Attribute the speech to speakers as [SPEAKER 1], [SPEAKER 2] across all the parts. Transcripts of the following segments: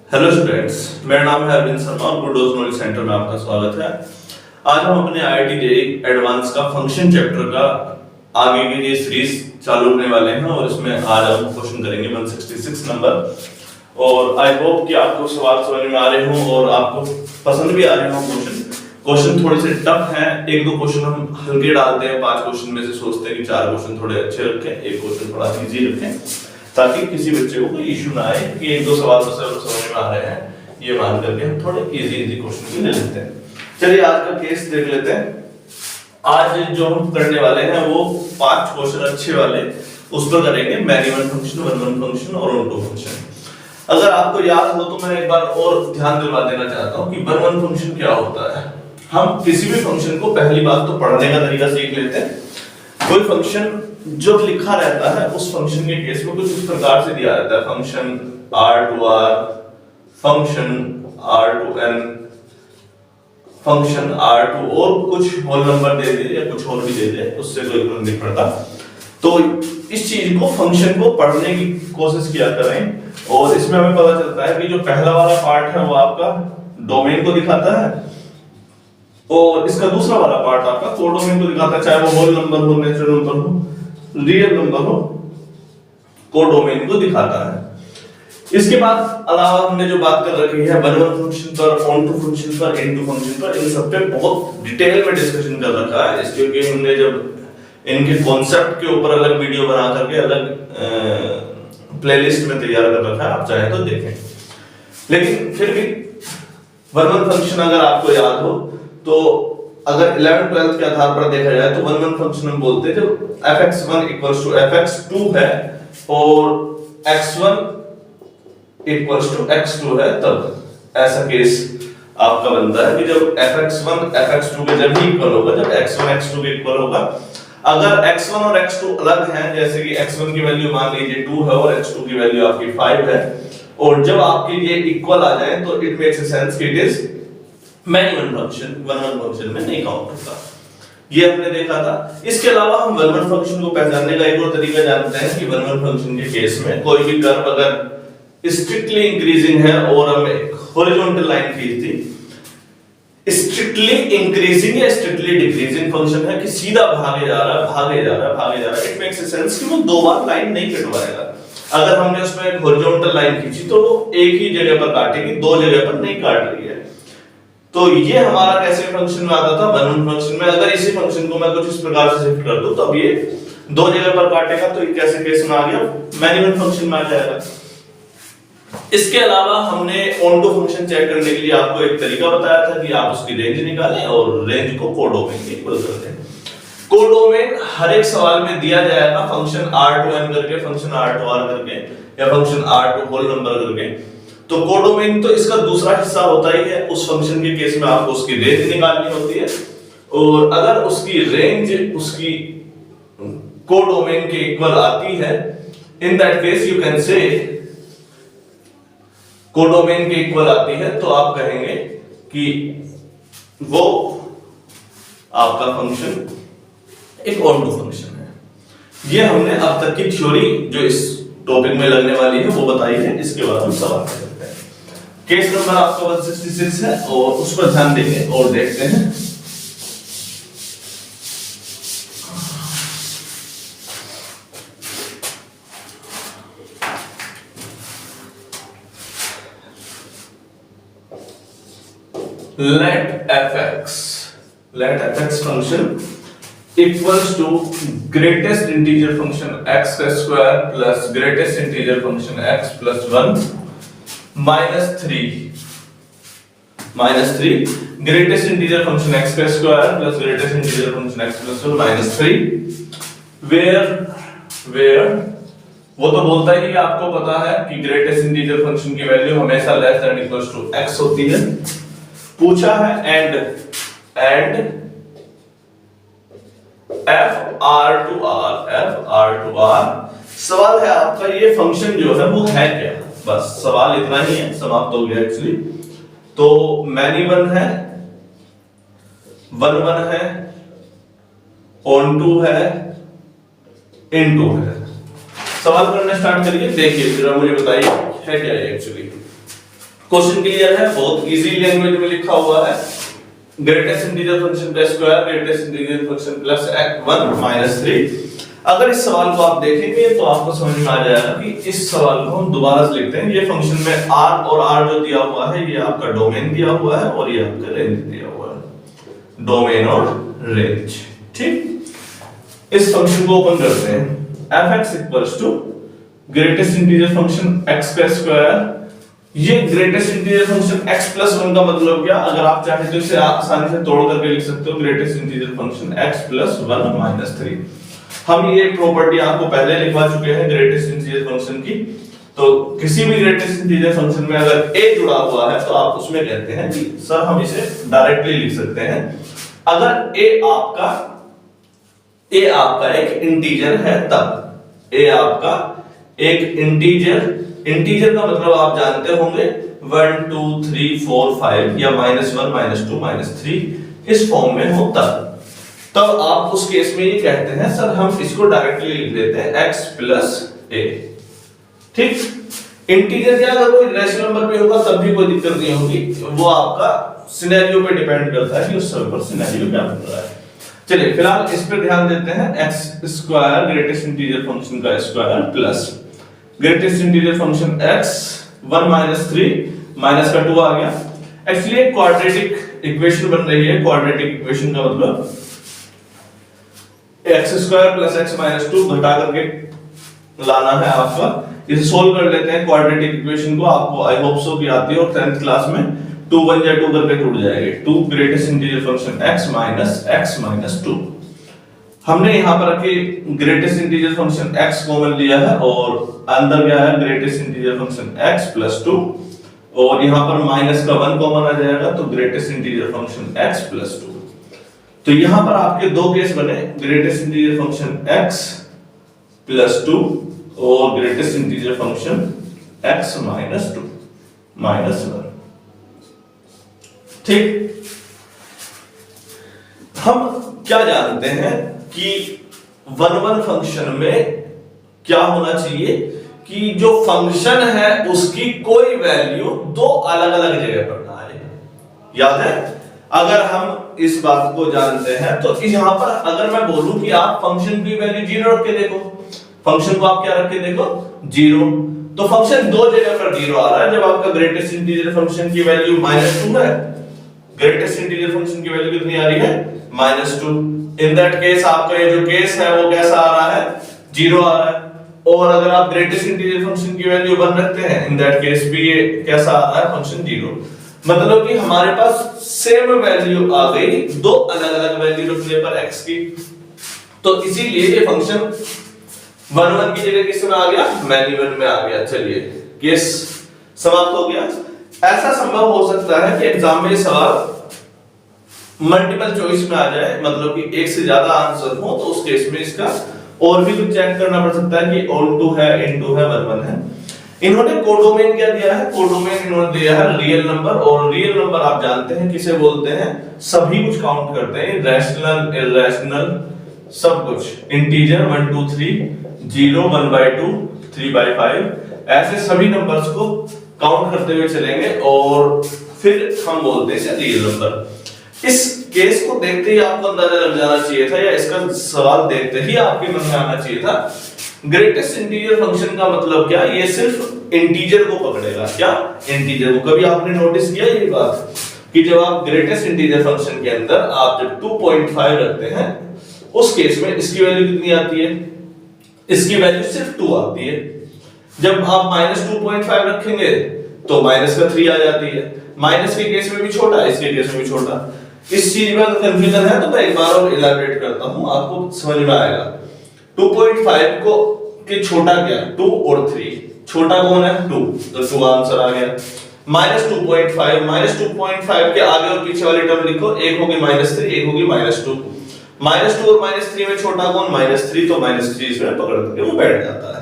[SPEAKER 1] Hello students, मेरा नाम है अरविंद शर्मा और गुडोज नॉलेज सेंटर में आपका स्वागत है। आज हम अपने आईआईटी जेईई एडवांस का फंक्शन चैप्टर का आगे की ये सीरीज चालू करने वाले हैं और इसमें आज हम क्वेश्चन करेंगे 166 नंबर। और आई होप कि आपको सवाल समझ में आ रहे हों और आपको पसंद भी आ रहे हों। क्वेश्चन थोड़े से टफ हैं, एक दो क्वेश्चन हम हल्के डालते हैं, 5 क्वेश्चन में से सोचते हैं कि 4 क्वेश्चन थोड़े अच्छे रखें, एक क्वेश्चन थोड़ा इजी रखें, ताकि किसी बच्चे को कोई इशू ना आए कि एक दो सवाल तो समझ में आ रहे हैं, ये मान करके हम थोड़े इजी क्वेश्चन भी ले लेते हैं। चलिए आज का केस देख लेते हैं। आज जो हम करने वाले हैं वो 5 क्वेश्चन अच्छे वाले उस पर करेंगे, many one function, one one function और ऑन टू फंक्शन। अगर आपको याद हो तो मैं एक बार और ध्यान दिलवा देना चाहता हूं कि वन वन फंक्शन क्या होता है। हम किसी भी फंक्शन को पहली बात तो पढ़ने का तरीका सीख लेते हैं। कोई फंक्शन जो लिखा रहता है उस फंक्शन के केस में कुछ इस प्रकार से दिया रहता है, function r to r, function r to n, function r to और कुछ होल नंबर दे दे या कुछ और भी दे दे, उससे कोई फर्क नहीं पड़ता। तो इस चीज को, फंक्शन को पढ़ने की कोशिश किया करें और इसमें हमें पता चलता है कि जो पहला वाला पार्ट है वो आपका डोमेन को दिखाता है और इसका दूसरा वाला पार्ट आपका कोडोमेन को दिखाता है, चाहे वो होल नंबर हो, नेचुरल नंबर हो, रियल नंबर हो, कोडोमेन को दिखाता है। इसके बाद अलावा हमने जो बात कर रखी है वन वन फंक्शन पर, ऑन टू फंक्शन पर, इन टू फंक्शन पर, इन सब पे बहुत डिटेल में डिस्कशन कर रखा है। इसलिए कि हमने जब इनके कॉन्सेप्ट के ऊपर अलग वीडियो बना करके अलग प्लेलिस्ट में तैयार कर रखा है, आप चाहे तो देखें। लेकिन फिर भी वन वन फंक्शन अगर आपको याद हो तो अगर 11th 12th के आधार पर देखा जाए तो वन वन फंक्शन हम बोलते हैं जब fx1 इक्वल्स टू fx2 है और x1 इक्वल्स टू x2 है, तब ऐसा केस आपका बनता है कि जब fx1 fx2 के जब इक्वल होगा, जब x1 x2 के इक्वल होगा। अगर x1 और x2 अलग हैं, जैसे कि x1 की वैल्यू मान लीजिए 2 है और x2 की वैल्यू आपकी 5 है, और जब आपके ये इक्वल आ जाए तो इट मेक्स सेंस कि it is many one function, one one function में नहीं काउंट होता। ये हमने देखा था। इसके अलावा हम वन वन फंक्शन को पहचानने का एक और तरीका जानते हैं कि वन वन फंक्शन के केस में कोई भी कर्व अगर स्ट्रिक्टली इंक्रीजिंग है और हमें हॉरिजॉन्टल लाइन खींच दी, स्ट्रिक्टली इंक्रीजिंग या स्ट्रिक्टली डिक्रीजिंग फंक्शन है कि सीधा भागे जा रहा है, भागे जा रहा है, भागे जा रहा है, इट मेक्स सेंस कि वो दो बार लाइन नहीं कटवाएगा। अगर हमने उसमें एक हॉरिजॉन्टल लाइन खींची तो एक ही जगह पर काटेगी, दो जगह पर नहीं काट रही है। तो ये हमारा कैसे फंक्शन में आता था, वन वन फंक्शन में। अगर इसी फंक्शन को मैं कुछ इस प्रकार से शिफ्ट कर दूं तो अब ये दो जगह पर काटेगा, तो ये कैसे केस में आ गया, मैनी वन फंक्शन में आ जाएगा। इसके अलावा हमने ऑन टू फंक्शन चेक करने के लिए आपको एक तरीका बताया था कि आप उसकी रेंज निकालें और रेंज को कोडोमेन में इक्वल कर दें। कोडोमेन हर एक सवाल में दिया जाएगा, फंक्शन r to n करके, फंक्शन r to r करके या function r to whole number करके। तो कोडोमेन तो इसका दूसरा हिस्सा होता ही है। उस फंक्शन के केस में आपको उसकी रेंज निकालनी होती है और अगर उसकी रेंज उसकी कोडोमेन के इक्वल आती है, in that case you can say codomain के इक्वल आती है, तो आप कहेंगे कि वो आपका फंक्शन एक ऑन टू फंक्शन है। ये हमने अब तक की थ्योरी जो इस टॉपिक में लगने वाली है वो बताई है। इसके बाद हम सवाल करते हैं। केस नंबर आपका 166 है और उस पर ध्यान देंगे और देखते हैं। let fx function equals to greatest integer function x square plus greatest integer function x plus 1 minus 3 greatest integer function x square plus greatest integer function x plus 1 minus 3 where वो तो बोलता ही कि आपको पता है कि ग्रेटेस्ट इंटीजर फंक्शन की value हमेशा less than equals to x होती है। पूछा है and f r to r। सवाल है आपका ये फंक्शन जो है वो है क्या, बस सवाल इतना ही है, समाप्त हो गया एक्चुअली। तो मैनी वन है, वन वन है, ऑन टू है, इन टू है। सवाल करना स्टार्ट करिए, देखिए जरा मुझे बताइए है क्या ये एक्चुअली। क्वेश्चन क्लियर है, बहुत इजी लैंग्वेज में लिखा हुआ है। ग्रेटेस्ट इंटीजर फंक्शन का square greatest integer function plus 1 minus 3। अगर इस सवाल को आप देखेंगे तो आपको समझ में आ जाएगा कि इस सवाल को हम दोबारा से लिखते हैं। ये फंक्शन में r और r जो दिया हुआ है ये आपका डोमेन दिया हुआ है और ये आपका रेंज दिया हुआ है, डोमेन और रेंज। ठीक, इस फंक्शन को ओपन करते हैं। fx equals to greatest integer function x का स्क्वायर, ये greatest integer function x plus 1 का मतलब क्या, अगर आप चाहे तो इसे आसानी से तोड़ करके लिख सकते हो, greatest integer function x plus 1 minus 3। हम ये प्रॉपर्टी आपको पहले लिखवा चुके हैं ग्रेटेस्ट इंटीजर फंक्शन की। तो किसी भी ग्रेटेस्ट इंटीजर फंक्शन में अगर a जुड़ा हुआ है तो आप उसमें कहते हैं कि सर हम इसे डायरेक्टली लिख सकते हैं। अगर a आपका एक इंटीजर है तब a आपका एक इंटीजर का मतलब आप जानते होंगे 1 2 3 4 5 या -1 -2 -3 इस फॉर्म में हो तब आप उस केस में ये कहते हैं सर हम इसको डायरेक्टली लिख लेते हैं x प्लस a। ठीक, इंटीजर क्या अगर कोई रैशनल नंबर पे होगा तब भी कोई दिक्कत नहीं होगी, वो आपका सिनेरियो पे डिपेंड करता है कि उस समय पर सिनेरियो क्या बन रहा है। चलिए फिलहाल इस पे ध्यान देते हैं। x square greatest integer function का square plus greatest integer function x 1 minus 3 minus का 2 आ गया। एक्चुअली एक क्वाड्रेटिक इक्वेशन बन रही है। क्वाड्रेटिक इक्वेशन का मतलब x square plus x minus 2 घटा करके लाना है आपका। इसे सोल्व कर लेते हैं क्वाड्रेटिक इक्वेशन को। आपको आई होप सो कि आती है और 10th क्लास में 2 1 या 2 करके टूट जाएंगे। 2 greatest integer function x minus 2। हमने यहां पर रखी greatest integer function x common लिया है और अंदर क्या है greatest integer function x plus 2 और यहां पर माइनस का 1 कॉमन आ जाएगा तो greatest integer function x plus 2। तो यहां पर आपके दो केस बने, greatest integer function x plus 2 और greatest integer function x minus 2 minus 1। ठीक, हम क्या जानते हैं कि 1 फंक्शन में क्या होना चाहिए कि जो फंक्शन है उसकी कोई वैल्यू दो अलग अलग जगह पर ना आए। याद है, अगर हम इस बात को जानते हैं तो यहां पर अगर मैं बोलूं कि आप फंक्शन की वैल्यू 0 रख के देखो, फंक्शन को आप क्या रख के देखो 0, तो फंक्शन दो जगह पर 0 आ रहा है। जब आपका ग्रेटेस्ट इंटीजर फंक्शन की वैल्यू -2 है, ग्रेटेस्ट इंटीजर फंक्शन की वैल्यू कितनी आ रही है -2, इन दैट केस आपका ये जो केस है वो कैसा आ रहा है 0 आ रहा है। और अगर आप ग्रेटेस्ट इंटीजर फंक्शन की वैल्यू 1 रखते हैं, इन दैट केस भी ये कैसा आ रहा है फंक्शन 0। मतलब कि हमारे पास सेम वैल्यू आ गई दो अलग अलग वैल्यू रखने पर x की। तो इसीलिए ये फंक्शन 1 1 की जगह किस में आ गया -1 में आ गया। चलिए केस समाप्त हो गया। ऐसा संभव हो सकता है कि एग्जाम में सवाल मल्टीपल चॉइस में आ जाए, मतलब कि एक से ज्यादा आंसर हो, तो उस केस में इसका और भी कुछ चेक करना पड़ सकता है कि ऑल टू है, इनटू है, 1 1 है। इन्होंने कोडोमेन क्या दिया है, कोडोमेन इन्होंने दिया है रियल नंबर। और रियल नंबर आप जानते हैं किसे बोलते हैं, सभी कुछ काउंट करते हैं, रैशनल इरैशनल सब कुछ, इंटीजर 1 2 3 0 1/2 3/5 ऐसे सभी नंबर्स को काउंट करते हुए चलेंगे और फिर हम बोलते हैं रियल नंबर। इस केस को देखते ही आपको अंदाजा लग जाना चाहिए था, या इसका सवाल देखते ही आपके मन में आना चाहिए था ग्रेटेस्ट इंटीजर फंक्शन का मतलब क्या, ये सिर्फ इंटीजर को पकड़ेगा। क्या इंटीजर को? कभी आपने नोटिस किया ये बात कि जब आप ग्रेटेस्ट इंटीजर फंक्शन के अंदर आप जब 2.5 रखते हैं उस केस में इसकी वैल्यू कितनी आती है, इसकी वैल्यू सिर्फ 2 आती है। जब आप -2.5 रखेंगे तो माइनस का 3 आ जाती है। माइनस के केस में भी छोटा, इसके केस में भी छोटा। इस चीज में कंफ्यूजन है तो मैं एक बार और इलैबोरेट करता हूं, आपको समझ में आएगा। 2.5 को के छोटा क्या, 2 और 3, छोटा कौन है 2, तो 2 आंसर आ गया। -2.5 के आगे और पीछे वाली टर्म लिखो, एक होगी -3, एक होगी -2। -2 और -3 में छोटा कौन, -3, तो -3 इसमें पकड़ के वो बैठ जाता है।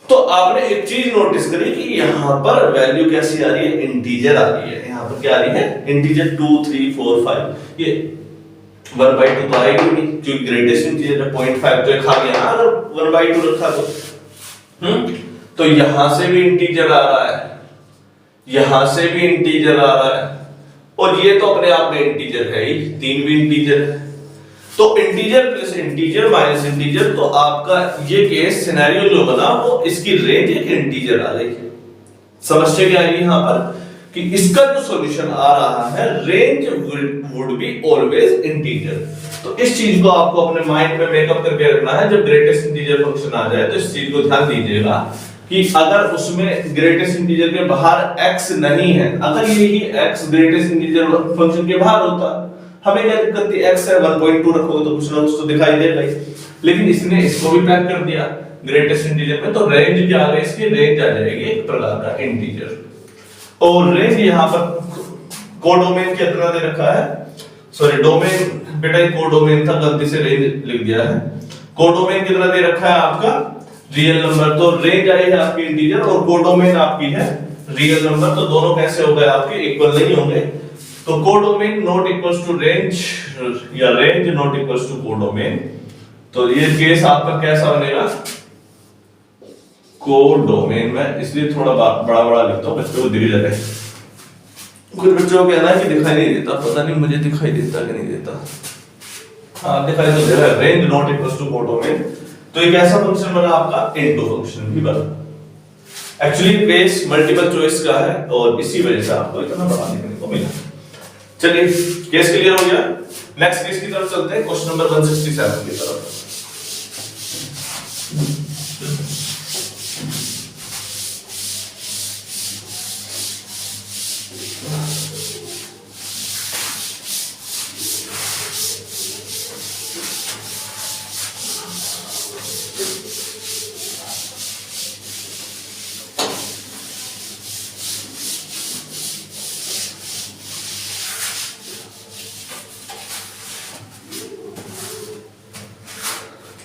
[SPEAKER 1] तो आपने एक चीज नोटिस करी कि यहाँ पर वैल्यू कैसी आ रही है, इंटीजर आ रही है। यहाँ पर क्या आ रही है, इंटीजर 2 3 4 5। ये 1/2 तो आएगी नहीं क्योंकि ग्रेटेस्ट इंटीजर 0.5 तो खा गया ना, अगर 1/2 रखा तो। तो यहां से भी इंटीजर आ रहा है, यहां से भी इंटीजर आ रहा है, और ये तो अपने आप में इंटीजर है ही, 3 भी इंटीजर है। तो integer plus integer minus integer, तो आपका ये केस सिनेरियो जो बना वो इसकी रेंज एक इंटीजर आ गई। समझते क्या है यहां पर कि इसका जो सॉल्यूशन आ रहा है range would be always integer. तो इस चीज को आपको अपने माइंड में मेकअप करके रखना है। जब ग्रेटेस्ट इंटीजर फंक्शन आ जाए तो इस चीज को ध्यान दीजिएगा कि अगर उसमें ग्रेटेस्ट इंटीजर के बाहर x नहीं है, अगर यही x ग्रेटेस्ट इंटीजर फंक्शन के बाहर होता, हमें क्या दिक्कत थी, x है 1.2 रखोगे तो कुछ ना कुछ तो दिखाई देगा ही। लेकिन इसने इसको भी पैक कर दिया ग्रेटेस्ट इंटीजर में, तो रेंज क्या आ गई इसकी, रेंज आ जाएगी एक प्रकार का इंटीजर। और रेंज यहां पर कोडोमेन कितना दे रखा है, सॉरी डोमेन, बेटा ये कोडोमेन था, गलती से रेंज लिख दिया है। कोडोमेन कितना दे रखा है आपका, रियल नंबर, तो रेंज आई है आपकी इंटीजर और कोडोमेन आपकी है रियल नंबर, तो दोनों कैसे हो गए आपके, इक्वल नहीं होंगे। तो codomain not equals to range या range not equals to codomain, तो ये केस आपका कैसा बनेगा, कोडोमेन। में इसलिए थोड़ा बड़ा बड़ा लिखता हूं बच्चों को दिख जाए। कुछ बच्चों को कहना है कि दिखाई नहीं देता, पता नहीं मुझे दिखाई देता कि नहीं देता, हाँ दिखाई तो दे रहा है, range not equals to codomain. तो एक ऐसा फंक्शन बना आपका इनटू फंक्शन भी बना। एक्चुअली बेस मल्टीपल चॉइस का है और इसी वजह से आपको इतना बड़ा देखने को मिला। चलिए केस क्लियर हो गया, नेक्स्ट केस की तरफ चलते हैं, क्वेश्चन नंबर 167 की तरफ।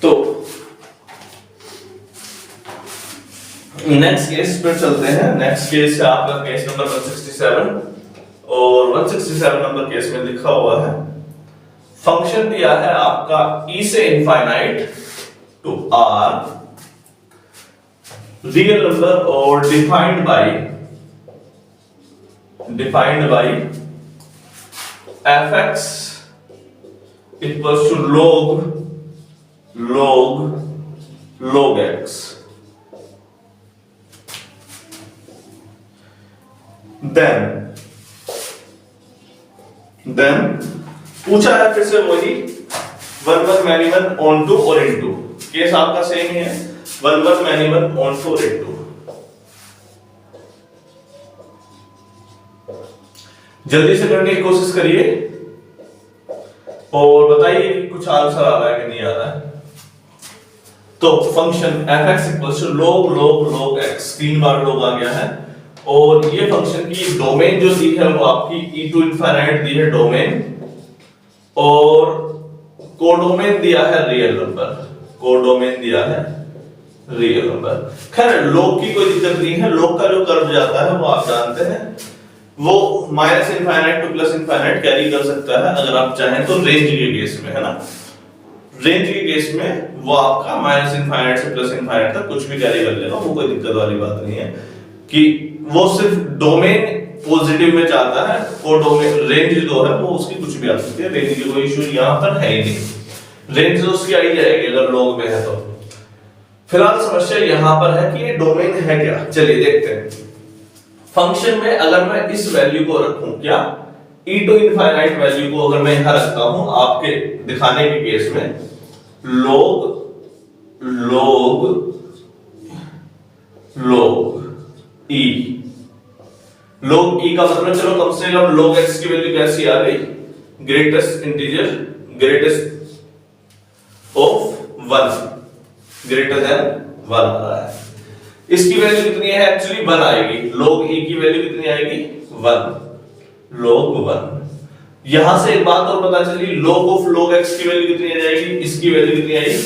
[SPEAKER 1] तो नेक्स्ट केस पर चलते हैं। नेक्स्ट केस है आपका केस नंबर 167 और 167 नंबर केस में लिखा हुआ है फंक्शन दिया है आपका e से infinite to r real number और defined by fx equals to log x। then पूछा है फिर से वही 1 1 मैनी 1 ऑन टू और इनटू, केस आपका सेम ही है 1 1 मैनी 1 ऑन टू और इनटू। जल्दी से करने की कोशिश करिए और बताइए कि कुछ आंसर आ रहा है कि नहीं आ रहा है। तो function fx equals to log x, 3 बार log आ गया है, और ये फंक्शन की डोमेन जो दी है वो आपकी e टू इनफाइनाइट दी है डोमेन, और कोडोमेन दिया है रियल नंबर, कोडोमेन दिया है रियल नंबर। खैर log की कोई दिक्कत नहीं है, log का जो कर्व जाता है वो आप जानते हैं, वो minus infinite two plus infinite carry कर सकता है अगर आप चाहें तो, रेंज के केस में है ना, रेंज के केस में वो आपका माइनस इनफाइनाइट से प्लस इनफाइनाइट तक कुछ भी कैरी कर लेगा, वो कोई दिक्कत वाली बात नहीं है। कि वो सिर्फ डोमेन पॉजिटिव में चाहता है, वो डोमेन रेंज जो है वो उसकी कुछ भी आ सकती है, रेंज की कोई इशू यहां पर है ही नहीं, रेंज तो उसकी आई जाएगी अगर लॉग में है तो। फिलहाल समस्या यहां पर है कि ये डोमेन है क्या, चलिए देखते हैं। फंक्शन में अगर मैं इस वैल्यू को रखूं, क्या e टू इनफाइनाइट वैल्यू को अगर मैं यहां रखता हूं आपके दिखाने के केस में, log e, log e का मतलब चलो कम से कम log x की वैल्यू कैसी आ गई, greatest integer, greatest of 1 greater than 1 आ रहा है। इसकी वैल्यू कितनी है, एक्चुअली 1 आएगी, log e की वैल्यू कितनी आएगी 1, log 1। यहां से एक बात और पता चली, log ऑफ log x की वैल्यू कितनी आ जाएगी, इसकी वैल्यू कितनी आएगी,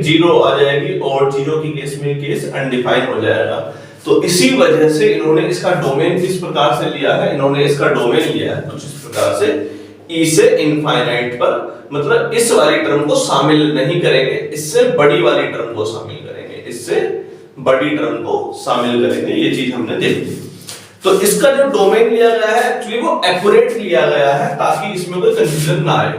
[SPEAKER 1] 0 आ जाएगी, और 0 की केस में केस अनडिफाइंड हो जाएगा। तो इसी वजह से इन्होंने इसका डोमेन किस प्रकार से लिया है, इन्होंने इसका डोमेन लिया है कुछ इस प्रकार से, e से इनफाइनाइट पर, मतलब इस वाली टर्म को शामिल नहीं करेंगे, इससे बड़ी वाली टर्म को शामिल करेंगे, इससे बड़ी टर्म को शामिल करेंगे, ये चीज हमने देखी। तो इसका जो डोमेन लिया गया है एक्चुअली वो एक्यूरेट लिया गया है ताकि इसमें कोई कंफ्यूजन ना आए।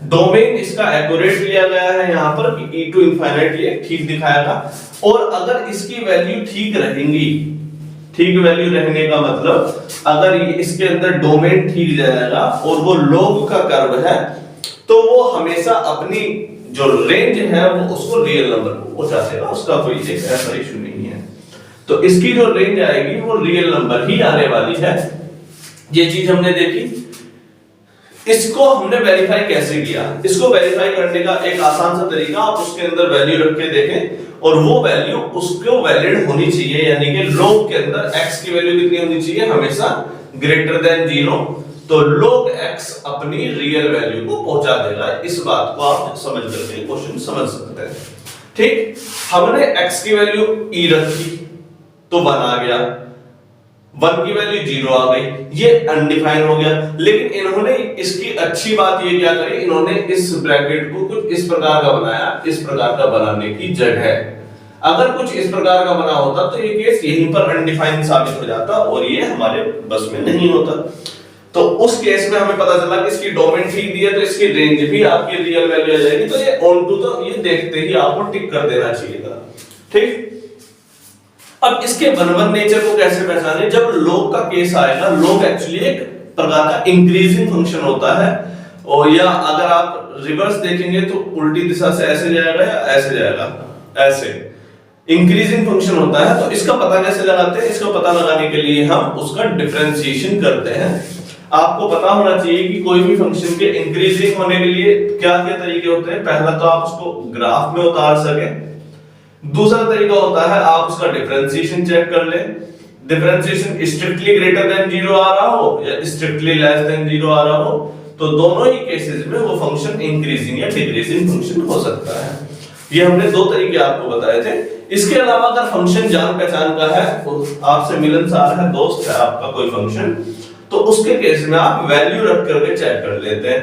[SPEAKER 1] डोमेन इसका एक्यूरेट लिया गया है यहाँ पर कि e टू इनफाइनाइट ये ठीक दिखाएगा, और अगर इसकी वैल्यू ठीक रहेंगी, ठीक वैल्यू रहने का मतलब अगर ये इसके अंदर डोमेन ठीक जाएगा और वो लॉग का कर्व है तो वो हमेशा अपनी जो रेंज है वो उसको रियल नंबर को पहुंचा देगा, उसका कोई एक ऐसा इशू नहीं है। तो इसकी जो रेंज आएगी वो रियल नंबर ही आने वाली है, ये चीज हमने देखी। इसको हमने वेरीफाई कैसे किया? इसको वेरीफाई करने का एक आसान सा तरीका, आप उसके अंदर वैल्यू रख के देखें और वो वैल्यू उसको वैलिड होनी चाहिए, यानी कि लॉग के अंदर x की वैल्यू कितनी होनी चाहिए? हमेशा ग्रेटर देन 0। तो log x अपनी रियल वैल्यू को पहुंचा देगा। इस बात को आप समझ करके क्वेश्चन समझ सकते हैं। ठीक, हमने x की वैल्यू e रखी तो 1 आ गया, 1 की वैल्यू 0 आ गई, ये अनडिफाइन हो गया। लेकिन इन्होंने इसकी अच्छी बात ये क्या करी, इन्होंने इस ब्रैकेट को कुछ इस प्रकार का बनाया, इस प्रकार का बनाने की जगह अगर कुछ इस प्रकार का बना होता तो ये केस यहीं पर अनडिफाइन साबित हो जाता और ये हमारे बस में नहीं होता। तो उस केस में हमें पता चला कि इसकी डोमेन ठीक दी है तो इसकी रेंज भी आपकी रियल वैल्यू आ जाएगी। तो ये ऑन टू, तो ये देखते ही आपको टिक कर देना चाहिए था। ठीक, अब इसके वन नेचर को कैसे पहचाने? जब log का केस आएगा, log एक्चुअली एक प्रकार का इंक्रीजिंग फंक्शन होता है, और या अगर आप रिवर्स देखेंगे तो उल्टी दिशा से ऐसे जाएगा या ऐसे जाएगा, ऐसे इंक्रीजिंग फंक्शन होता है। तो इसका पता कैसे लगाते हैं? इसका पता लगाने के लिए हम उसका डिफरेंशिएशन करते हैं। आपको पता होना चाहिए कि कोई भी फंक्शन के इंक्रीजिंग होने के लिए क्या क्या तरीके होते हैं। पहला तो आप उसको ग्राफ में उतार सकें, दूसरा तरीका होता है आप उसका डिफरेंशिएशन चेक कर लें। डिफरेंशिएशन स्ट्रिक्टली ग्रेटर देन 0 आ रहा हो या स्ट्रिक्टली लेस देन 0 आ रहा हो, तो दोनों ही केसेस में वो फंक्शन इंक्रीजिंग या डिक्रीजिंग फंक्शन हो सकता है। ये हमने दो तरीके आपको बताए थे। इसके अलावा अगर फंक्शन जान पहचान का है, तो आपसे मिलनसार है, दोस्त है आपका कोई फंक्शन, तो उसके केस में आप वैल्यू रख करके चेक कर लेते हैं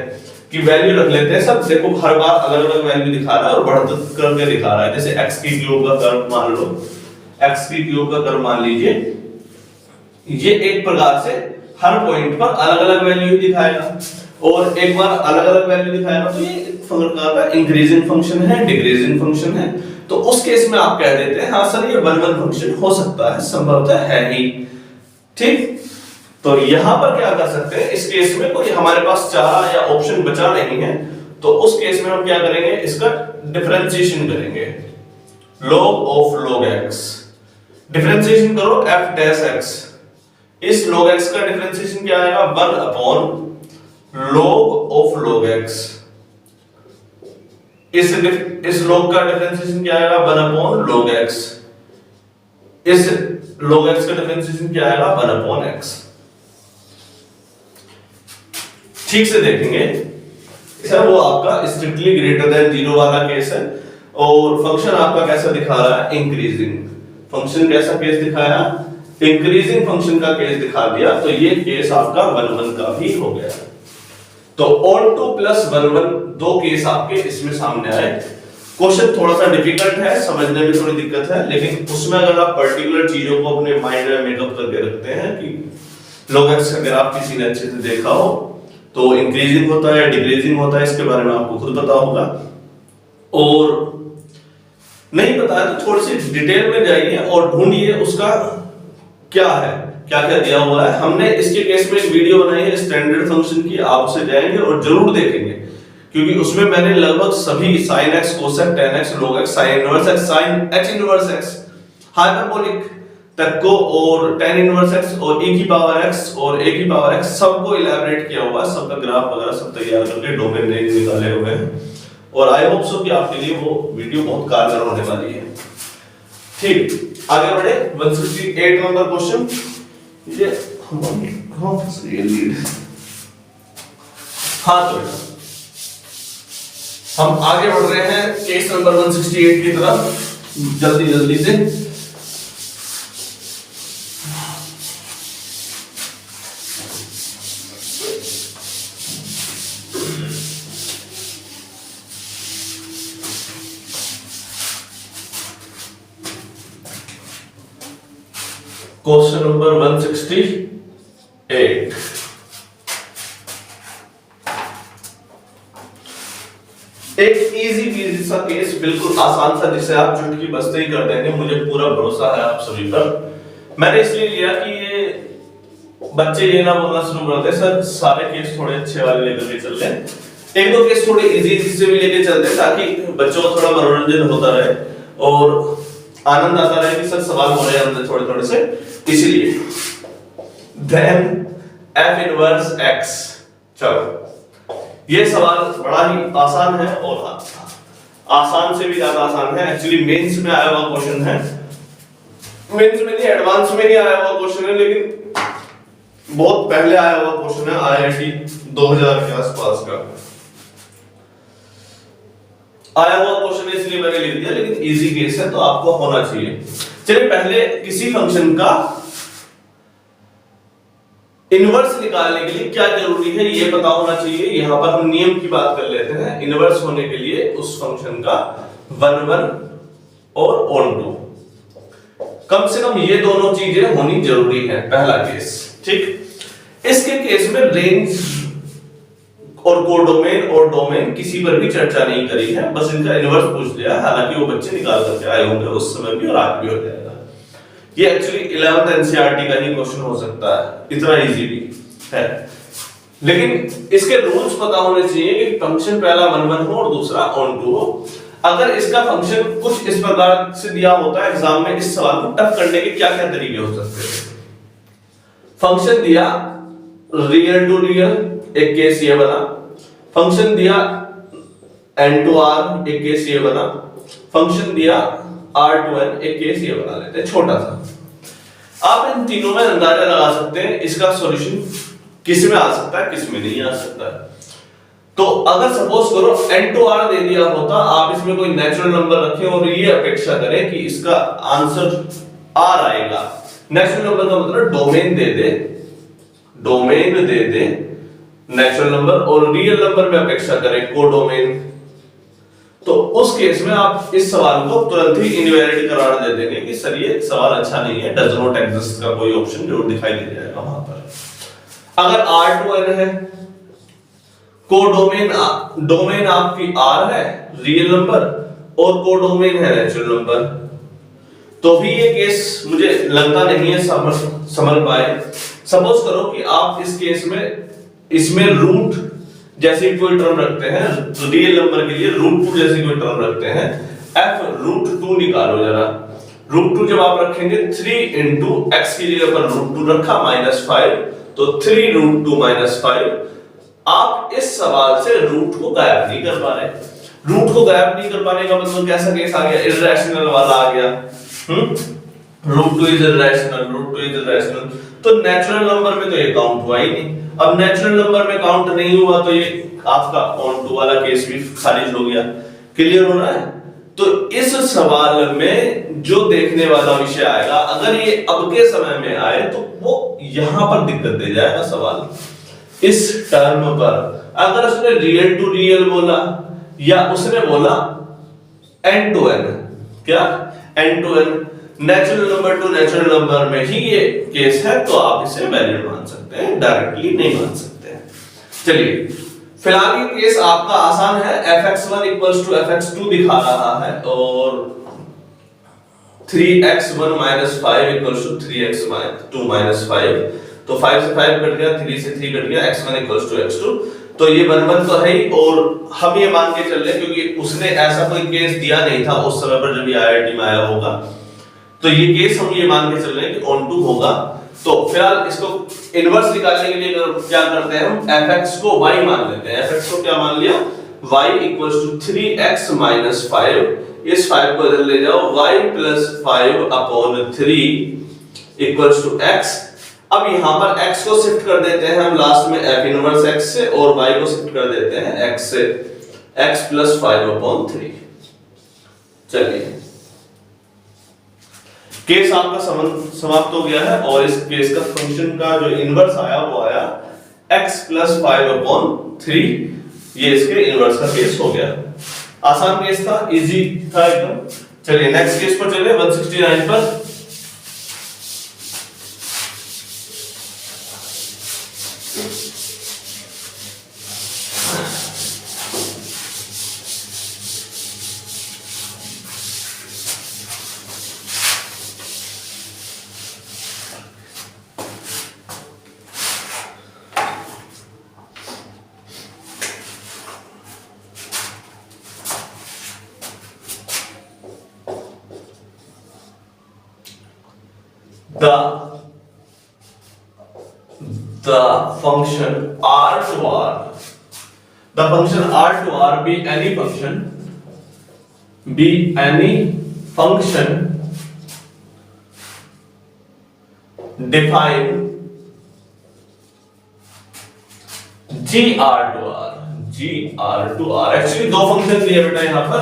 [SPEAKER 1] कि वैल्यू रख लेते हैं। सब देखो हर बार अलग अलग वैल्यू दिखा रहा है और बढ़ करके दिखा रहा है। जैसे x की क्यूब का कर्व मान लो, x की क्यूब का कर्व मान लीजिए, ये एक प्रकार से हर पॉइंट पर अलग अलग वैल्यू दिखाएगा और एक बार अलग अलग वैल्यू दिखाएगा। तो ये प्रकार का इंक्रीजिंग फंक्शन है, डिक्रीजिंग फंक्शन है। तो उस केस में आप कह देते हैं हाँ सर ये वन फंक्शन हो सकता है, संभवतः है ही। ठीक, तो यहां पर क्या कर सकते हैं, इस केस में कोई हमारे पास चारा या ऑप्शन बचा नहीं है, तो उस केस में हम क्या करेंगे, इसका डिफरेंशिएशन करेंगे। log of log x, differentiation करो f डैश x। इस log x का डिफरेंशिएशन क्या आएगा? 1 upon log of log x। इस log का डिफरेंशिएशन क्या आएगा? 1 अपॉन log x। इस log x का डिफरेंशिएशन क्या आएगा? 1 अपॉन x। ठीक से देखेंगे सर, वो आपका स्ट्रिक्टली ग्रेटर देन 0 वाला केस है और फंक्शन आपका कैसा दिखा रहा है? Increasing function. कैसा केस दिखाया? इंक्रीजिंग फंक्शन का केस दिखा दिया। तो ये केस आपका 1 का भी हो गया। तो ऑन टू प्लस 1 दो केस आपके इसमें सामने आए। क्वेश्चन थोड़ा सा डिफिकल्ट है, समझने में थोड़ी दिक्कत है, लेकिन उसमें अगर आप पर्टिकुलर चीजों को अपने माइंड में मेकअप करके रखते हैं कि log x अगर आप किसी ने अच्छे से देखा हो तो इंक्रीजिंग होता है, डिक्रीजिंग होता है, इसके बारे में आपको खुद पता होगा। और नहीं पता है तो थोड़ी सी डिटेल में जाइए और ढूंढिए उसका क्या है, क्या क्या दिया हुआ है। हमने इसके केस में एक वीडियो बनाई है स्टैंडर्ड फंक्शन की, आप उसे जाएंगे और जरूर देखेंगे, क्योंकि उसमें मैंने लगभग सभी sin x, cosec, tan x, log x, sin inverse x, sin h inverse x, hyperbolic तक को और tan इनवर्स x और e की पावर x और a की पावर x सबको इलैबोरेट किया हुआ है, सबका ग्राफ वगैरह सब तैयार करके डोमेन रेंज निकाले हुए हैं। और आई होप सो कि आपके लिए वो वीडियो बहुत कारगर होने वाली है। ठीक, आगे बढ़े 168 नंबर क्वेश्चन। ये कहां फंस गई लीड? हाँ, तो हम आगे बढ़ रहे हैं केस नंबर 168 की तरफ, जल्दी जल्दी से। Question number 168। एक इजी पीजी सा केस, बिल्कुल आसान सा, जिसे आप चुटकी बजते ही कर देंगे, मुझे पूरा भरोसा है आप सभी पर। मैंने इसलिए लिया कि ये बच्चे ये ना बोलना शुरू करते सर सारे केस थोड़े अच्छे वाले लेकर के चल रहे, एक दो केस थोड़े इजी से भी लेके चलते हैं ताकि बच्चों को थोड़ा मनोरंजन होता रहे और आनंद आता रहे कि सर सवाल हो रहे हैं अंदर थोड़े थोड़े से। इसलिए then f इनवर्स x, चलो ये सवाल बड़ा ही आसान है और आसान से भी ज्यादा आसान है। एक्चुअली मेंस में आया हुआ क्वेश्चन है, मेंस में नहीं एडवांस में नहीं आया हुआ क्वेश्चन है, लेकिन बहुत पहले आया हुआ क्वेश्चन है, आईआईटी 2000 के आसपास का आया हुआ क्वेश्चन है, इसलिए मैंने लिख दिया। लेकिन इजी केस है तो आपको होना चाहिए। चलिए पहले किसी फंक्शन का इनवर्स निकालने के लिए क्या जरूरी है ये पता होना चाहिए। यहां पर हम नियम की बात कर लेते हैं। इनवर्स होने के लिए उस फंक्शन का 1 1 और ऑन टू, कम से कम ये दोनों चीजें होनी जरूरी है, पहला केस। ठीक, इसके केस में रेंज और कोडोमेन और डोमेन किसी पर भी चर्चा नहीं करी है, बस इनका इनवर्स पूछ लिया। हालांकि वो बच्चे निकाल करके आए होंगे उस समय भी और आज भी हो जाएगा। ये एक्चुअली 11th एनसीईआरटी का ही क्वेश्चन हो सकता है, इतना इजी भी है। लेकिन इसके रूल्स पता होने चाहिए कि फंक्शन पहला 1 1 हो और दूसरा ऑन टू हो। अगर इसका फंक्शन कुछ इस प्रकार से दिया होता है एग्जाम में, इस सवाल को टफ करने के क्या क्या तरीके हो सकते हैं। फंक्शन दिया रियल टू रियल, एक केस ये बना। फंक्शन दिया n टू r, एक केस ये बना। फंक्शन दिया r टू n, एक केस ये बना लेते हैं छोटा सा। आप इन तीनों में अंदाजा लगा सकते हैं इसका सॉल्यूशन किस में आ सकता है, किस में नहीं आ सकता है। तो अगर सपोज करो n टू r दे दिया होता, आप इसमें कोई नेचुरल नंबर रखें और ये अपेक्षा करें कि इसका आंसर r आएगा। नेचुरल नंबर का मतलब डोमेन दे दे, डोमेन दे दे नेचुरल नंबर, और रियल नंबर में अपेक्षा करें कोडोमेन, तो उस केस में आप इस सवाल को तुरंत ही इनवैलिड करार दे देंगे कि सर ये सवाल अच्छा नहीं है, डज नॉट एग्जिस्ट का कोई ऑप्शन जरूर दिखाई दे जाएगा वहां पर। अगर r टू n है, कोडोमेन डोमेन आपकी r है रियल नंबर और कोडोमेन है नेचुरल नंबर, तो भी ये केस मुझे लगता नहीं है समझ पाए। सपोज करो कि आप इस केस में इसमें रूट जैसी कोई टर्म रखते हैं, रियल नंबर के लिए रूट 2 जैसी कोई टर्म रखते हैं, f रूट 2 निकालो जरा। रूट 2 जब आप रखेंगे 3 इंटू x की जगह पर रूट 2 रखा -5, तो 3 रूट 2 -5। आप इस सवाल से रूट को गायब नहीं कर पा रहे। रूट को गायब नहीं कर पाने का मतलब कैसा केस आ गया, इररेशनल वाला आ गया। Root 2 is irrational, root 2 is irrational, तो नेचुरल नंबर में तो ये काउंट हुआ ही नहीं। अब नेचुरल नंबर में काउंट नहीं हुआ तो ये आपका ऑन टू वाला केस भी खारिज हो गया। क्लियर हो रहा है? तो इस सवाल में जो देखने वाला विषय आएगा, अगर ये अब के समय में आए तो वो यहां पर दिक्कत दे जाएगा सवाल इस टर्म पर। अगर उसने रियल टू रियल बोला या उसने बोला n टू n, क्या n to n, natural number to natural number में ही ये केस है, तो आप इसे वैलिड मान सकते हैं, डायरेक्टली नहीं मान सकते हैं। चलिए फिलहाल ये केस आपका आसान है। fx1 = fx2 दिखा रहा है और 3x1 - 5 = 3x2 - 5, तो 5 से 5 कट गया, 3 से 3 कट गया, x1 = x2, तो ये 1 1 तो है ही। और हम ये मान के चल रहे क्योंकि उसने ऐसा कोई केस दिया नहीं था उस समय पर जब ये आईआईटी में आया होगा, तो ये केस हम ये मान के चल रहे हैं कि ऑन टू होगा। तो फिलहाल इसको इनवर्स निकालने के लिए क्या करते हैं, हम fx को y मान लेते हैं। fx को क्या मान लिया, y = 3x - 5, इस 5 को इधर ले जाओ, y + 5/3 = x। अब यहां पर x को शिफ्ट कर देते हैं हम लास्ट में f इनवर्स x से, और y को शिफ्ट कर देते हैं x से, x + 5/3। चलिए केस आपका समाप्त हो गया है और इस केस का फंक्शन का जो इनवर्स आया वो आया x + 5/3। ये इसके इनवर्स का केस हो गया। आसान केस था, इजी था एकदम। चलिए नेक्स्ट केस पर चले, 169 पर। the function r to r, the function r to r be any function define gr to r, actually दो फंक्शन दिए बेटा यहां पर,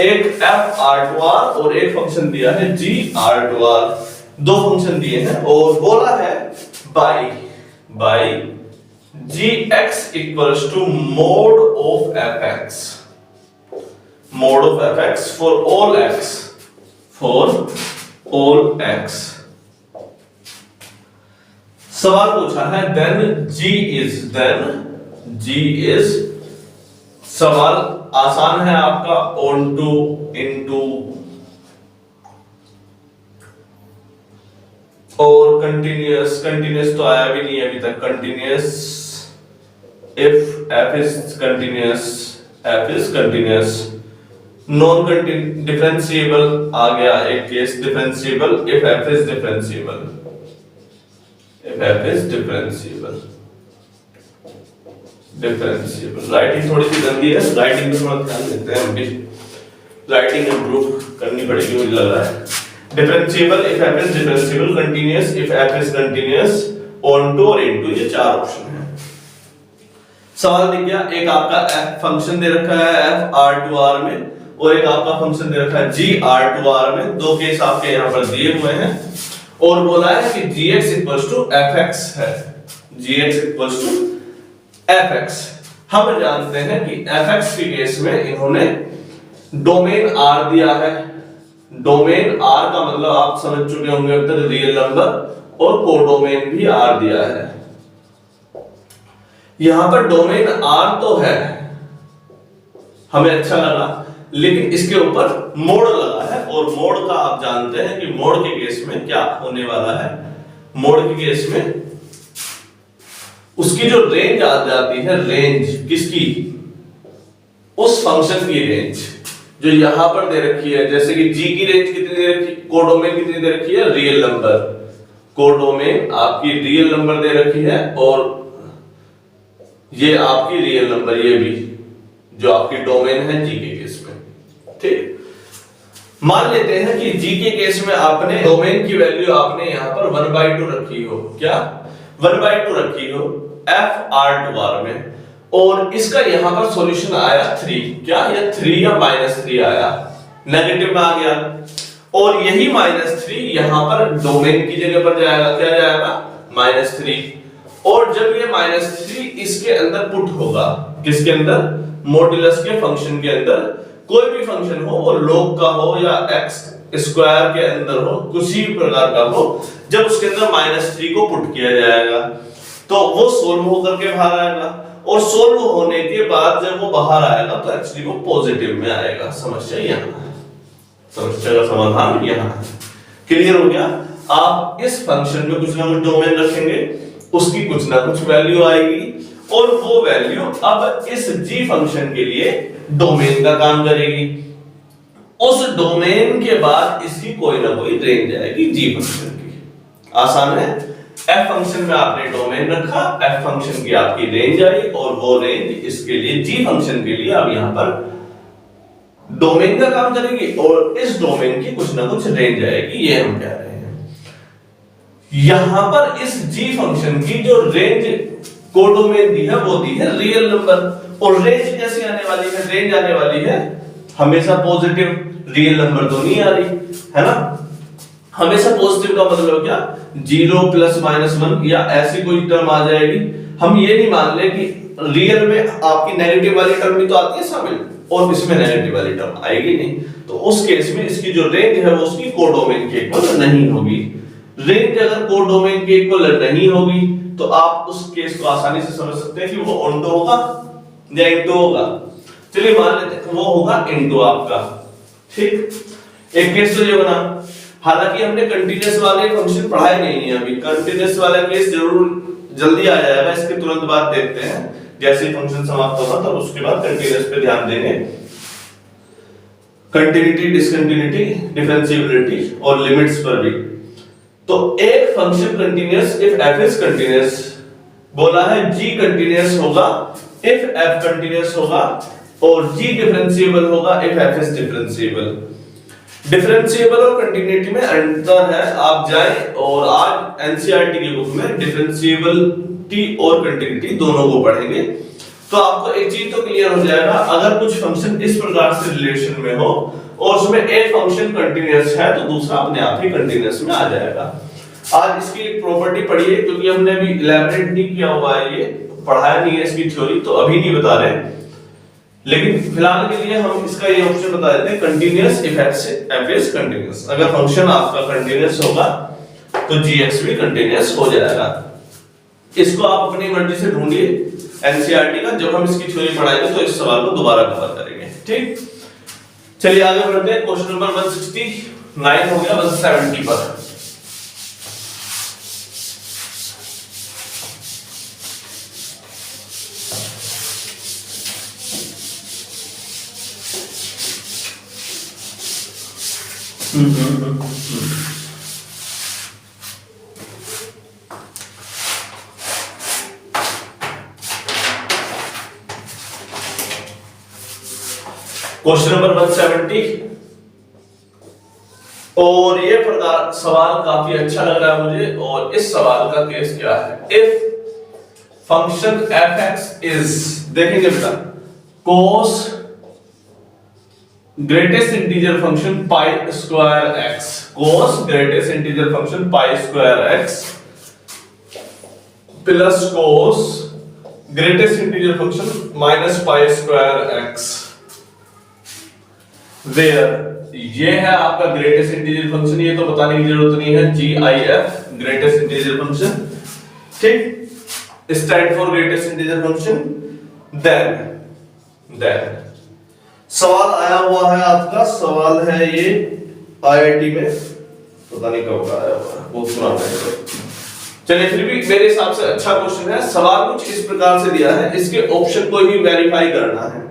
[SPEAKER 1] एक f r to r और एक फंक्शन दिया है g r to r, दो फंक्शन दिए हैं और बोला है by gx equals to mod of fx for all x, सवाल पूछा है then g is सवाल आसान है आपका, onto into और कंटिन्यूअस तो आया भी नहीं अभी तक, continuous if f is continuous, non differentiable आ गया एक केस, differentiable if f is differentiable, writing थोड़ी सी गंदी है, राइटिंग पे थोड़ा ध्यान देते हैं हम भी, राइटिंग इंप्रूव करनी पड़ेगी मुझे लग रहा है। Differentiable if f is differentiable, continuous if f is continuous, onto और into, ये चार ऑप्शन है। सवाल दिख गया, एक आपका f फंक्शन दे रखा है f r to r में और एक आपका फंक्शन दे रखा है g r to r में, दो केस आपके यहाँ पर दिए हुए हैं और बोला है कि gx equals to fx है, fx। हम जानते हैं कि fx के केस में इन्होंने डोमेन r दिया है, डोमेन r का मतलब आप समझ चुके होंगे अब तक, रियल नंबर, और कोडोमेन भी r दिया है। यहां पर डोमेन r तो है, हमें अच्छा लगा, लेकिन इसके ऊपर मोड लगा है और मोड का आप जानते हैं कि मोड के केस में क्या होने वाला है, मोड के केस में उसकी जो रेंज आ जाती है, रेंज किसकी, उस फंक्शन की रेंज जो यहां पर दे रखी है, जैसे कि g की रेंज कितनी दे रखी, कोडोमेन कितनी दे रखी है, रियल नंबर, कोडोमेन आपकी रियल नंबर दे रखी है और ये आपकी रियल नंबर, ये भी जो आपकी डोमेन है g के केस में, ठीक। मान लेते हैं कि g के केस में आपने डोमेन की वैल्यू आपने यहां पर 1/2 रखी हो, क्या 1/2 रखी हो f r to r में, और इसका यहां पर सॉल्यूशन आया 3, क्या ये 3 या -3 आया, नेगेटिव में आ गया, और यही -3 यहां पर डोमेन की जगह पर जाएगा, क्या जाएगा -3, और जब ये -3 इसके अंदर पुट होगा, किसके अंदर, मॉड्यूलस के फंक्शन के अंदर, कोई भी फंक्शन हो वो log का हो या x स्क्वायर के अंदर हो, किसी भी प्रकार का हो, जब उसके अंदर -3 को पुट किया जाएगा तो वो सोल्व होकर के बाहर आएगा, और सोल्व होने के बाद जब वो बाहर आएगा तो एक्चुअली वो पॉजिटिव में आएगा। समस्या यहाँ है, समस्या का समाधान यहाँ है। क्लियर हो गया? आप इस फंक्शन में कुछ ना कुछ डोमेन रखेंगे, उसकी कुछ ना कुछ वैल्यू आएगी, और वो वैल्यू अब इस g फंक्शन के लिए डोमेन का काम करेगी। उस डोमेन के बाद इसकी कोई ना कोई रेंज आएगी g फंक्शन की। आसान है, f फंक्शन में आपने डोमेन रखा, f फंक्शन की आपकी रेंज आई, और वो रेंज इसके लिए g फंक्शन के लिए अब यहां पर डोमेन का काम करेगी, और इस डोमेन की कुछ ना कुछ रेंज आएगी, ये हम कह रहे हैं। यहां पर इस g फंक्शन की जो रेंज कोडोमेन दी है वो दी है रियल नंबर, और रेंज कैसी आने वाली है, रेंज आने वाली है हमेशा पॉजिटिव, रियल नंबर तो नहीं आ रही है ना, हमेशा पॉजिटिव का मतलब क्या, 0 ± 1 या ऐसी कोई टर्म आ जाएगी। हम ये नहीं मान ले कि रियल में आपकी नेगेटिव वाली टर्म भी तो आती है शामिल, और इसमें नेगेटिव वाली टर्म आएगी नहीं, तो उस केस में इसकी जो रेंज है वो उसकी कोडोमेन के इक्वल नहीं होगी। रेंज अगर कोडोमेन के इक्वल नहीं होगी तो आप उस केस को आसानी से समझ सकते हैं कि वो ओंटो होगा या इंटो होगा। चलिए मान लेते हैं वो होगा इंटो आपका, ठीक। एक केस तो ये बना, हालांकि हमने कंटीन्यूअस वाले फंक्शन पढ़ाए नहीं है अभी, कंटीन्यूअस वाला केस जरूर जल्दी आ जाएगा, इसके तुरंत बाद देखते हैं, जैसे ही फंक्शन समाप्त होगा तब उसके बाद कंटीन्यूअस पे ध्यान देंगे। कंटिन्यूटी, डिसकंटिन्यूटी, डिफरेंशिएबिलिटी और लिमिट्स पर भी। तो एक function continuous if f is continuous, बोला है g कंटीन्यूअस होगा इफ f कंटीन्यूअस होगा, और g डिफरेंशिएबल होगा if f is differentiable. Differentiable और कंटिन्यूटी में अंतर है, आप जाएं और आज एनसीईआरटी की बुक में डिफरेंशिएबिलिटी और कंटिन्यूटी दोनों को पढ़ेंगे, तो आपको एक चीज तो क्लियर हो जाएगा। अगर कुछ फंक्शन इस प्रकार से रिलेशन में हो और उसमें एक फंक्शन कंटीन्यूअस है तो दूसरा अपने आप ही कंटीन्यूअस में आ जाएगा। आज इसकी एक प्रॉपर्टी पढ़िए, क्योंकि हमने अभी इलैबोरेट नहीं किया हुआ है, ये पढ़ाया नहीं है इसकी थ्योरी, तो अभी नहीं बता रहे, लेकिन फिलहाल के लिए हम इसका ये ऑप्शन बता देते हैं, continuous if f is continuous. अगर फंक्शन आपका कंटीन्यूअस होगा तो gx भी कंटीन्यूअस हो जाएगा। इसको आप अपनी मर्जी से ढूंढिए एनसीईआरटी का, जब हम इसकी थ्योरी पढ़ाएंगे तो इस सवाल को दोबारा कवर करेंगे। ठीक, चलिए आगे बढ़ते हैं। क्वेश्चन नंबर 169 हो गया 170 पर। क्वेश्चन नंबर 170, और ये सवाल काफी अच्छा लग रहा है मुझे, और इस सवाल का केस क्या है, इफ फंक्शन f(x) इज, देखेंगे बेटा, cos greatest integer function pi square x, cos greatest integer function pi square x plus cos greatest integer function minus pi square x, where ये है आपका ग्रेटेस्ट इंटीजर फंक्शन, ये तो बताने की जरूरत नहीं है, GIF ग्रेटेस्ट इंटीजर फंक्शन, ठीक, stand for greatest integer function. Then सवाल आया हुआ है आपका, सवाल है ये आईआईटी में, पता नहीं कब आया हुआ है, बहुत पुराना है, चलिए फिर भी मेरे हिसाब से अच्छा क्वेश्चन है। सवाल कुछ इस प्रकार से दिया है, इसके ऑप्शन को ही वेरीफाई करना है।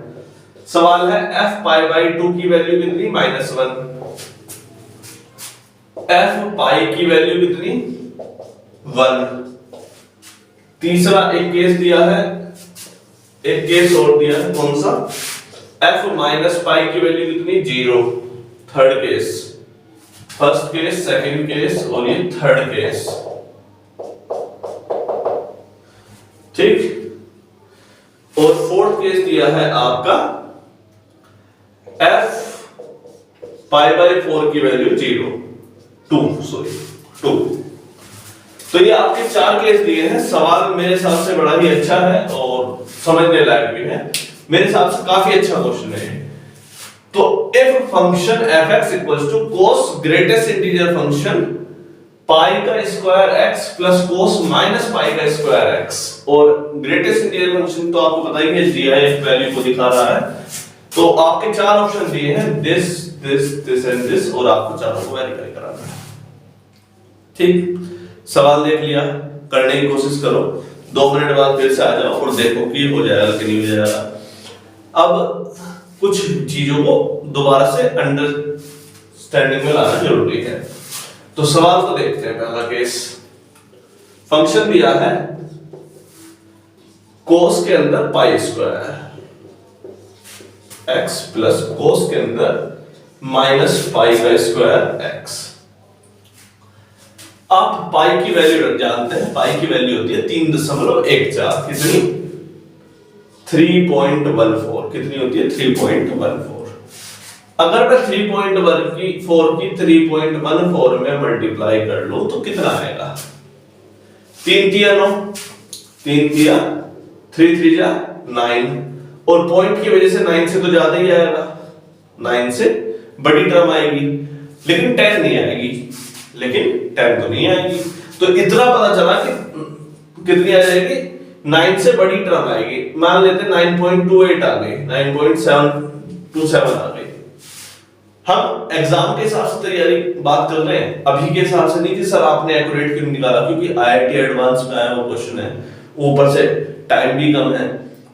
[SPEAKER 1] सवाल है f पाई बाई 2 की वैल्यू कितनी, -1, f पाई की वैल्यू कितनी, 1। तीसरा एक केस दिया है, एक केस और दिया है, कौन सा, f माइनस पाई की वैल्यू कितनी, 0, third case, first case, second case और ये थर्ड केस, ठीक। और फोर्थ केस दिया है आपका f पाई बाई 4 की वैल्यू 2। तो ये आपके 4 केस दिए हैं। सवाल मेरे हिसाब से बड़ा ही अच्छा है और समझने लायक भी है, मेरे हिसाब से काफी अच्छा क्वेश्चन है। तो if function f(x) equals to cos greatest integer function pi का square x plus cos minus pi का स्क्वायर x, और ग्रेटेस्ट इंटीजर फंक्शन तो आपको पता ही है GIF वैल्यू को दिखा रहा है, तो आपके 4 ऑप्शन दिए हैं, this this this and this, और आपको चारों को वेरीफाई कराना है। ठीक, सवाल देख लिया, करने की कोशिश करो, 2 मिनट बाद फिर से आ जाओ और देखो कि हो जाएगा कि नहीं हो जाएगा। अब कुछ चीजों को दोबारा से अंडरस्टैंडिंग में लाना जरूरी है। तो सवाल को देखते हैं। पहला केस, फंक्शन दिया है cos के अंदर पाई स्क्वायर x प्लस cos के अंदर माइनस पाई का स्क्वायर x। आप पाई की वैल्यू जानते हैं, पाई की वैल्यू होती है 3.14, कितनी, 3.14, कितनी होती है, 3.14। अगर मैं 3.14 की 3.14 में मल्टीप्लाई कर लूं तो कितना आएगा, 3 तिया 9, 3 तिया 3 3 जा 9, और पॉइंट की वजह से 9 से तो ज्यादा ही आएगा, 9 से बड़ी टर्म आएगी, लेकिन 10 नहीं आएगी, लेकिन 10 तो नहीं आएगी। तो इतना पता चला कि कितनी आ जाएगी, 9 से बड़ी टर्म आएगी। मान लेते 9.28 आ गई, 9.727 आ गई। हम एग्जाम के हिसाब से तैयारी बात कर रहे हैं, अभी के हिसाब से नहीं कि सर आपने एक्यूरेट क्यों निकाला, क्योंकि आईआईटी एडवांस में आया वो क्वेश्चन है, ऊपर से टाइम भी कम है।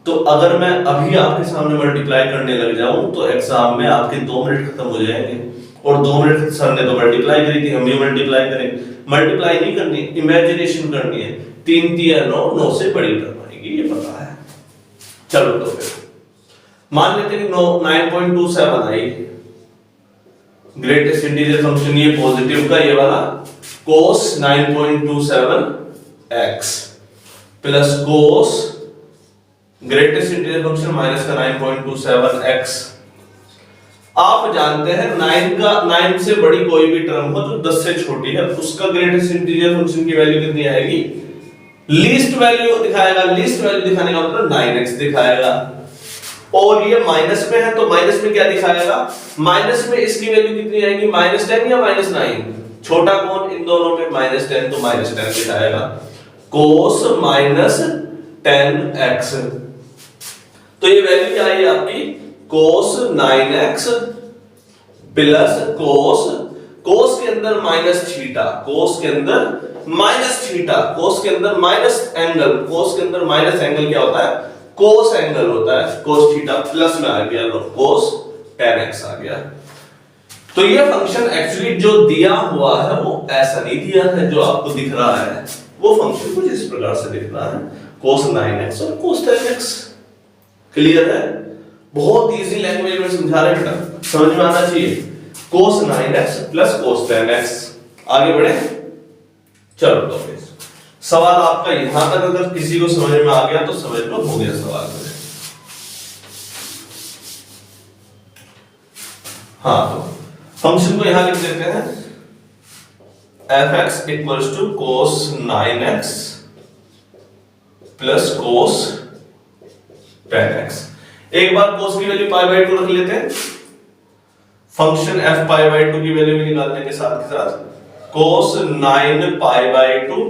[SPEAKER 1] तो अगर मैं अभी आपके सामने मल्टीप्लाई करने लग जाऊं तो एग्जाम में आपके 2 मिनट खत्म हो जाएंगे, और 2 मिनट सर ने तो मल्टीप्लाई करी थी, हम भी मल्टीप्लाई करेंगे। मल्टीप्लाई नहीं करनी, इमेजिनेशन करनी है। 3 3 9, 9 से बड़ी टर्म आएगी, ये पता है। चलो तो फिर मान लेते हैं कि 9.27 आई, ग्रेटेस्ट इंटीजर फंक्शन ये पॉजिटिव का ये वाला cos 9.27 x plus cos greatest integer function minus का 9.27 x। आप जानते हैं 9 से बड़ी कोई भी टर्म हो जो 10 से छोटी है उसका ग्रेटेस्ट इंटीजर फंक्शन की वैल्यू कितनी आएगी, लीस्ट वैल्यू दिखाएगा। लीस्ट वैल्यू दिखाने का मतलब 9x दिखाएगा। और ये माइनस में है तो माइनस में क्या दिखाएगा, माइनस में इसकी वैल्यू कितनी आएगी, -10 या -9। छोटा कौन इन दोनों में, -10 तो -10 दिखाएगा। cos -10x तो ये वैल्यू क्या आई आपकी, cos 9x प्लस cos के अंदर माइनस थीटा, cos के अंदर माइनस थीटा, cos के अंदर माइनस एंगल, cos के अंदर माइनस एंगल क्या होता है, cos एंगल होता है। cos थीटा प्लस में आ गया, cos 10x आ गया। तो ये फंक्शन एक्चुअली जो दिया हुआ है वो ऐसा नहीं दिया है जो आपको दिख रहा है, वो फंक्शन कुछ इस प्रकार से दिख रहा है, cos 9x और cos 10x। क्लियर है, बहुत इजी लैंग्वेज में समझा रहे हैं बेटा, समझ में आना चाहिए। cos 9x plus cos 10x। आगे बढ़े, चलो तो फिर सवाल आपका यहां तक अगर किसी को समझ में आ गया तो समझ लो हो गया सवाल। हाँ तो फंक्शन को यहां लिख देते हैं, fx equals to cos 9x plus cos 10x। एक बार cos की वैल्यू π/2 रख लेते हैं, फंक्शन f π/2 की वैल्यू भी निकालने के साथ cos 9 π/2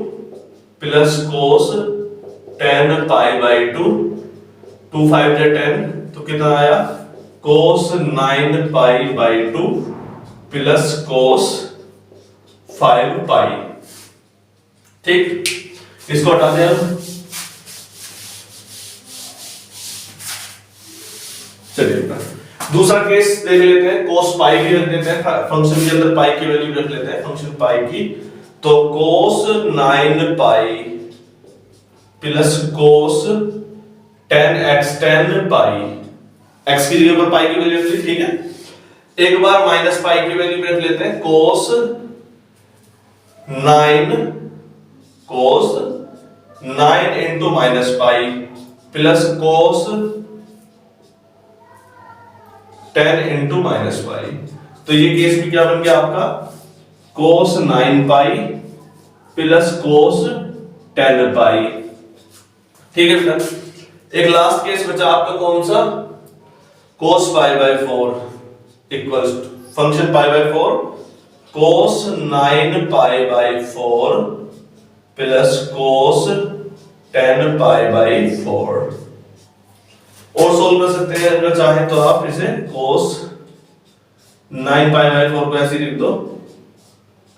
[SPEAKER 1] प्लस cos 10 π/2, 2 5 10 तो कितना आया, cos 9 π/2 प्लस cos 5 π। ठीक, इसको हटा दें हम। चलिए दूसरा केस देख लेते हैं, cos पाई की रख देते हैं, फंक्शन के अंदर पाई की वैल्यू रख लेते हैं, फंक्शन पाई की। तो cos 9 pi plus cos 10x 10 पाई, x की जगह पर पाई की वैल्यू रख ली, ठीक है। एक बार माइनस पाई की वैल्यू रख लेते हैं, cos 9 into minus pi plus cos 10 into minus pi. तो ये केस भी क्या बन गया आपका, cos 9 पाई प्लस cos 10 पाई। ठीक है बेटा, एक लास्ट केस बचा आपका कौन सा, cos π/4 equals function π/4 cos 9 π/4 plus cos 10 π/4। और सोल्व कर सकते हैं अगर चाहे तो आप इसे cos 9 π/4 को ऐसे लिख दो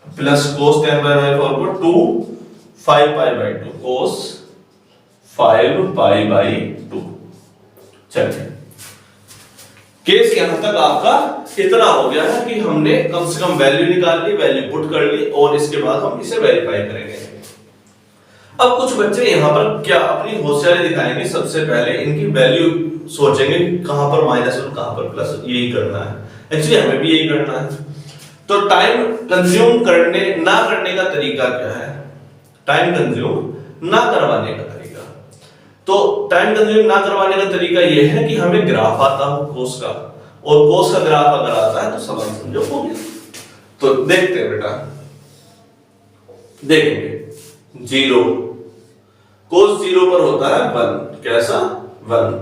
[SPEAKER 1] प्लस cos 10 π/4 को 2 5 π/2 cos 5 π/2। चलिए केस यहां तक आपका इतना हो गया है कि हमने कम से कम वैल्यू निकाल ली, वैल्यू पुट कर ली और इसके बाद हम इसे वेरीफाई करेंगे। अब कुछ बच्चे यहां पर क्या अपनी होशियारी दिखाएंगे, सबसे पहले इनकी वैल्यू सोचेंगे कहां पर माइनस और कहां पर प्लस, यही करना है। एक्चुअली हमें भी यही करना है। तो टाइम कंज्यूम करने ना करने का तरीका क्या है, टाइम कंज्यूम ना करवाने का तरीका। तो टाइम कंज्यूम ना करवाने का तरीका यह है कि हमें ग्राफ आता हो कोस का, और कोस का ग्राफ अगर आता है तो सवाल समझो हो गया। तो देखते हैं बेटा, देखेंगे 0 कोस 0 पर होता है 1, कैसा 1,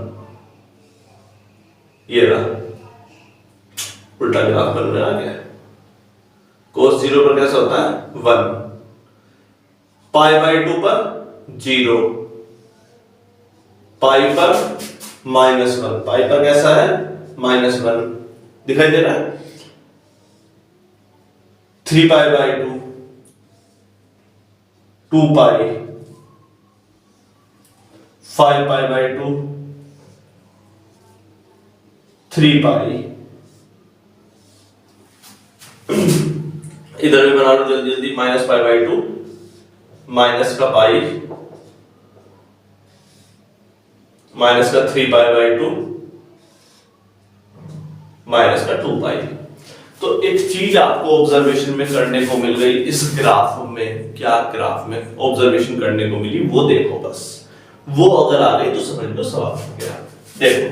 [SPEAKER 1] ये रहा उल्टा ग्राफ बनने आ गया। कोस 0 पर कैसा होता है 1, π/2 पर 0, पाई पर -1, पाई पर कैसा है -1 दिखाई दे रहा है। 3π/2 2 पाई, 5π/2 3 पाई, इधर भी बना लो जल्दी जल्दी, माइनस पाई बाई 2 माइनस का पाई माइनस का 3 पाई बाई 2 माइनस का 2 पाई। तो एक चीज आपको ऑब्जर्वेशन में करने को मिल गई इस ग्राफ में, क्या ग्राफ में ऑब्जर्वेशन करने को मिली वो देखो, बस वो अगर आ गई तो समझ लो सवाल हो गया। देखो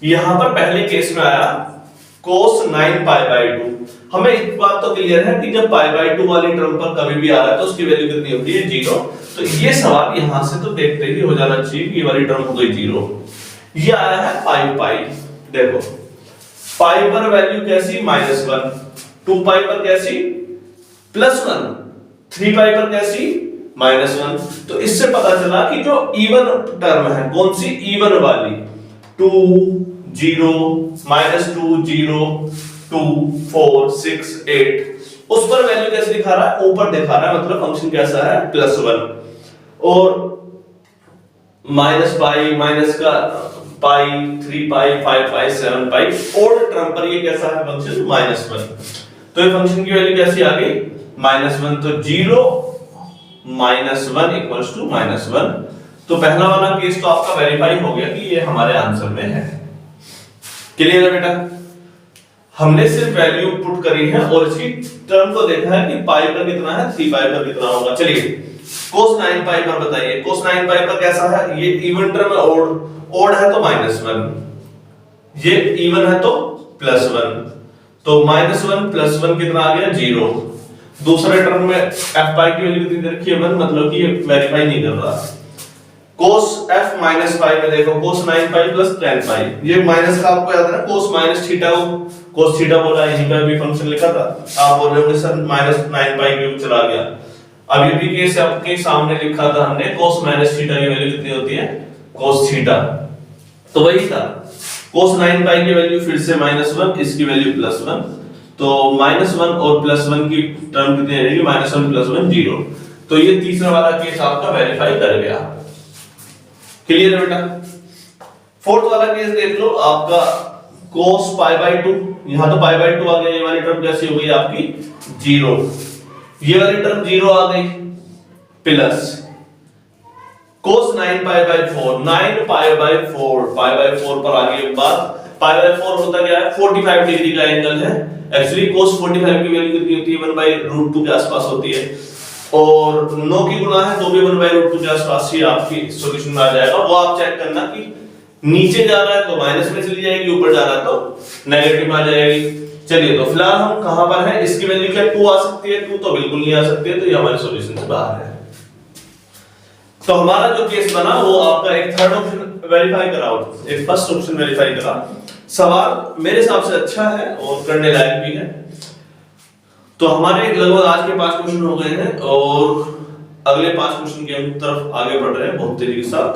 [SPEAKER 1] यहां पर पहले केस में आया cos 9 पाई बाई 2। हमें एक बात तो क्लियर है कि जब पाई बाई 2 वाली टर्म पर कभी भी आ रहा है तो उसकी वैल्यू कितनी होती है, 0। तो ये सवाल यहां से तो देखते ही हो जाना चाहिए कि ये वाली टर्म हो गई 0। ये आया है पाई पाई, देखो पाई पर वैल्यू कैसी, -1, 2 पाई पर कैसी, +1, 3 पाई पर कैसी, -1। तो इससे पता चला कि जो इवन टर्म है, कौन सी इवन वाली, 2 0 -2 0 2 4 6 8, उस पर वैल्यू कैसे दिखा रहा है, ऊपर दिखा रहा है, मतलब फंक्शन कैसा है, +1। और माइनस पाई माइनस का पाई 3 पाई 5 पाई 7 पाई, ओड टर्म पर ये कैसा है फंक्शन, -1। तो ये फंक्शन की वैल्यू कैसी आ गई, -1। तो 0 -1 इक्वल्स टू -1। तो पहला वाला केस तो आपका वेरीफाई हो गया कि ये हमारे आंसर में है। क्लियर है बेटा? हमने सिर्फ वैल्यू पुट करी है और इसकी टर्म को देखा है कि पाई पर कितना है, 3 पाई पर कितना होगा। चलिए cos 9 पाई पर बताइए, cos 9 पाई पर कैसा है, ये इवन टर्म है, ओड है तो -1, ये इवन है तो +1। तो -1 +1 कितना आ गया, 0। दूसरे टर्म में f पाई की वैल्यू कितनी रखी है, 1, मतलब कि ये वेरीफाई नहीं कर रहा। cos f माइनस पाई में देखो cos 9 पाई प्लस 10 पाई, ये माइनस का आपको याद है ना, cos माइनस थीटा को cos थीटा बोला, यहीं पर भी फंक्शन लिखा था। आप बोल रहे होंगे सर -9 पाई क्यों चला गया, अभी भी केस आपके सामने लिखा था हमने, cos माइनस थीटा की वैल्यू कितनी होती है, cos थीटा। तो वही था, cos 9 पाई की वैल्यू फिर से -1, इसकी वैल्यू +1। तो -1 और +1 की टर्म कितनी आ जाएगी, -1 +1 0। तो ये तीसरा वाला केस आपका वेरीफाई कर गया। क्लियर है बेटा? फोर्थ वाला केस देख लो आपका, cos पाई बाई 2, यहां तो पाई बाई 2 आ गया, ये वाली टर्म कैसी हो गई आपकी 0, ये वाली टर्म 0 आ गई, plus cos 9 pi by 4, 9 pi by 4, pi by 4 पर आ गई बात। पाई बाई 4 होता क्या है, 45 डिग्री का एंगल है। एक्चुअली cos 45 की वैल्यू कितनी होती है, 1/√2 के आसपास होती है, और 9 की गुना है तो भी 1/√2 के आसपास ही आपकी सॉल्यूशन में आ जाएगा। वो आप चेक करना कि नीचे जा रहा है तो माइनस में चली जाएगी, ऊपर जा रहा है तो नेगेटिव में आ जाएगी। चलिए तो फिलहाल हम कहां पर हैं, इसकी वैल्यू क्या 2 आ सकती है, 2 तो बिल्कुल नहीं आ सकती है, तो ये हमारे सॉल्यूशन से बाहर है। तो हमारा जो केस बना वो आपका एक थर्ड ऑप्शन वेरीफाई करा, एक फर्स्ट ऑप्शन वेरीफाई करा। सवाल मेरे हिसाब से अच्छा है और करने लायक भी है। तो हमारे लगभग आज के 5 क्वेश्चन हो गए हैं और अगले 5 क्वेश्चन की तरफ आगे बढ़ रहे हैं बहुत तेजी के साथ।